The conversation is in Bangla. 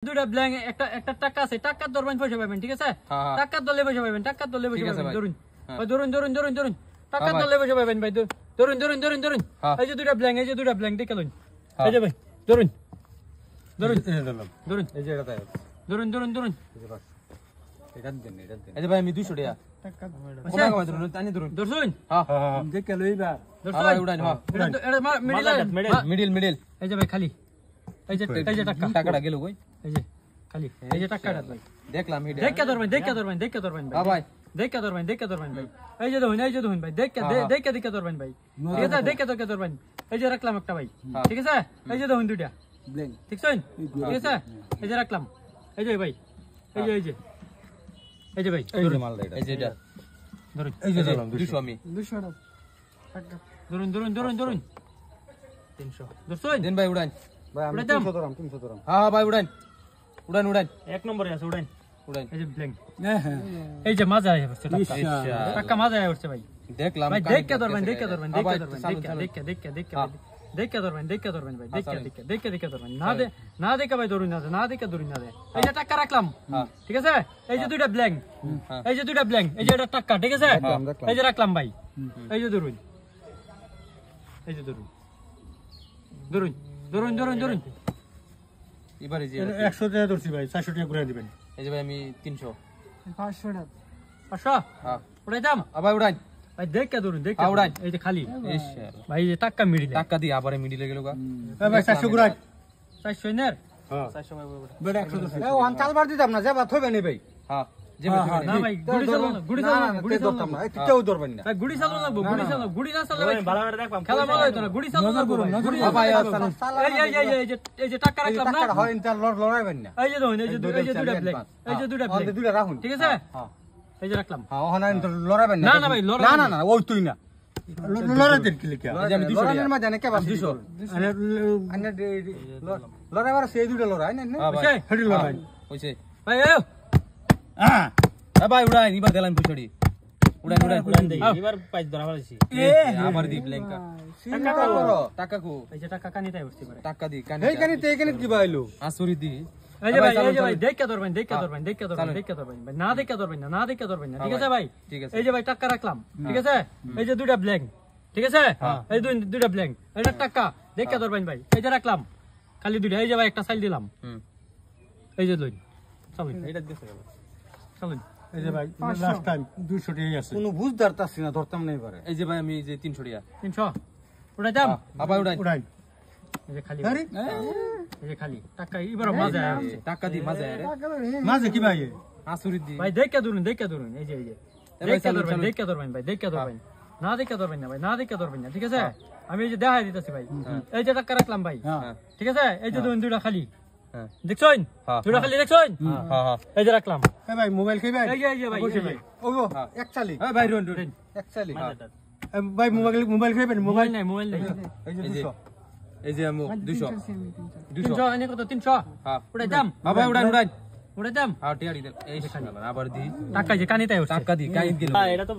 দুইটা ব্ল্যাঙ্ক একটা টাকা আছে, টাকা ধরবেন পয়সা পাবেন, ঠিক আছে? টাকা ধরলে পয়সা পাবেন, টাকা ধরলে পয়সা পাবেন। ধরুন ভাই, ধরুন ধরুন ধরুন ধরুন, টাকা ধরলে পয়সা পাবেন ভাই। ধরুন ধরুন ধরুন ধরুন, এই যে দুইটা ব্ল্যাঙ্ক, এই যে দুইটা ব্ল্যাঙ্ক দেখে লুন, এই যে ভাই ধরুন ধরুন ধরুন, এই যে এটা ধরুন ধরুন ধরুন, এটা দেন, এটা দেন। এই যে ভাই আমি 200 টাকা টাকা কোনা কমাই ধরুন, টানি ধরুন। ধরুন, হ্যাঁ হ্যাঁ দেখে লইবা। হ্যাঁ ভাই উড়ান, হ্যাঁ মিডল মিডল। এই যে ভাই খালি, এই যে টাকাটা গেল কই? এই যে খালি, এই যে টাকাটা ভাই দেখলাম এটা। দেখে ধরবেন, দেখে ধরবেন, দেখে ধরবেন ভাই। ভাই দেখে ধরবেন, দেখে ধরবেন ভাই। এই যে দেখুন, এই যে দেখুন ভাই, দেখে দেখে দেখে ধরবেন ভাই, ঠিক আছে? দেখে দেখে ধরবেন। এই যে রাখলাম একটা ভাই, ঠিক আছে? এই যে দেখুন দুইটা ব্ল্যাঙ্ক, ঠিক আছে? ঠিক আছে, এই যে রাখলাম, এই যে ভাই, এই যে এই যে এই যে ভাই, এই যে মাল এটা, এই যে এটা ধরুন, এই যে দিলাম 200 আমি 200 টাকা ধরুন ধরুন ধরুন ধরুন, 300 ধরুন দেন ভাই উড়ান। ভাই আমি 300 ধরাম, 300 ধরাম। হ্যাঁ ভাই উড়ান উড়ান উড়ান, এক নম্বরে আছে, উড়ান উড়ান। এই যে ব্ল্যাঙ্ক, হ্যাঁ এই যে মাজা আসছে টাকা মাজা আসছে ভাই। দেখলাম ভাই দেখে ধরবেন, দেখে ধরবেন, দেখে ধরবেন, দেখে দেখে দেখে দেখে ধরবেন, দেখে ধরবেন ভাই, দেখে দেখে দেখে দেখে ধরবেন। না দেখে ভাই ধরুন, না দেখে ধরুন না। এই যে টাকা রাখলাম, ঠিক আছে? এই যে দুইটা ব্ল্যাঙ্ক, এই যে দুইটা ব্ল্যাঙ্ক, এই যে এটা টাকা, ঠিক আছে? এই যে রাখলাম ভাই, এই যে ধরুন, এই যে ধরুন ধরুন ধরুন ধরুন ধরুন। এবারে যে 100 টাকা ধরছি ভাই, 400 টাকা ঘুরে দিবেন। এই যে ভাই আমি 300 500 টাকা 500 হ্যাঁ উড়াই দাম ভাই উড়ান ভাই, দেখে ধরুন, দেখে উড়াই। এই যে খালি ইস ভাই, এই যে টাকা মিডিলে, টাকা দি আবার মিডিলে গেল গা। ভাই 400 ঘুরে। 400 এর হ্যাঁ 400 ভাই বেটা 100 ধরছি। এ ওয়ান চালবার দিতাম না, যাবা থইবে নি ভাই। হ্যাঁ যে না ভাই, গুড়ি চালানো না, গুড়ি চালানো না, গুড়ি ধরতাম না, কেউ ধরবেন না। ভাই, গুড়ি চালানো না, গুড়ি চালানো, গুড়ি না চালালে ভাই ভালো করে দেখবাম, খেলা ভালো হইতো না। গুড়ি চালানো না, গুড়ি হ্যাঁ ভাই এই যে টাকা রাখলাম না, টাকা হয় ইনশাল লড়াইবেন না। এই যে দেখুন, এই যে দুইটা ব্ল্যাক, এই যে দুইটা ব্ল্যাক, দুইটা রাখুন, ঠিক আছে? এই যে রাখলাম। হ্যাঁ ওখানে লড়াইবেন না। না না ভাই, লড়াই না না না, ওই তুই না লড়াইতেন কি লিখা? এই যে আমি 200 লড়াইয়ের মাঝে কে বাস 200 লড়াইবার সেই দুইটা লড়াই না হ্যাঁ ভাই হেডি লড়াই। কইছে ভাই এই হ্যাঁ এ ভাই উড়ান, এবার দিলাম 200 টাকা উড়ান উড়ান উড়ান দেই। এবার পাইছ ধরা ফেলেছি। আবার দি ব্ল্যাঙ্কা টাকা করো। টাকা কো এই যে টাকা কানিতাই উঠতে পারে। টাকা দি কানি এইখানে কি বাইলো? আসুরি দি। এই যে ভাই, এই যে ভাই, দেখে ধরবেন, দেখে ধরবেন, দেখে ধরবেন, দেখে ধরবেন ভাই। না দেখে ধরবেন না, না দেখে ধরবেন না, ঠিক আছে ভাই? ঠিক আছে। এই যে ভাই টাকা রাখলাম, ঠিক আছে? এই যে দুইটা ব্ল্যাঙ্ক, ঠিক আছে? এই দুইটা ব্ল্যাঙ্ক, এটা টাকা দেখে ধরবেন ভাই। এই যে রাখলাম খালি দুইটা, এই যে ভাই একটা সাইল দিলাম, এই যে লইন চলুন, এইটা দিছে গেল। চলুন। এই যে ভাই লাস্ট টাইম 200 টাকা আছে। কোনো বুঝদার তাছি না, ধরতাম না এবারে। এই যে ভাই আমি এই যে 300 টাকা 300 উড়াই দাম, আবার উড়ান উড়াই। এই যে খালি, আরে এই যে খালি টাকা এবার মজা আসছে টাকা দি মাঝে আরে মাঝে কি ভাই? আসুরি দি ভাই। দেখে ধরুন, দেখে ধরুন, এই যে এই যে দেখে ধরবেন, দেখে ধরবেন ভাই, দেখে ধরবেন। না দেখে ধরবেন না ভাই, না দেখে ধরবেন না, ঠিক আছে? আমি এই যে দেখাই দিতেছি ভাই, এই যে টাকা রাখলাম ভাই, ঠিক আছে? এই যে দুইটা খালি দেখছেন, দুইটা খালি দেখছেন, হ্যাঁ হ্যাঁ এই যে রাখলাম। এ ভাই মোবাইল কি ভাই? এই যে ভাই, এই যে ভাই, ওগো 41। এ ভাই রন রন 41। ভাই মোবাইল খাইবেন? মোবাইল নাই, মোবাইল নাই। এই যে এই যে 200। এই যে আমি 200 300 এনে কত? 300 হ্যাঁ উড়াই দাম, বাবা উড়ান উড়ান উড়াই দাম। হ্যাঁ টিয়ারি দেন এই আবার দি টাকা যে কানিতাই উঠছে। টাকা দি কাইন গেল। এটা তো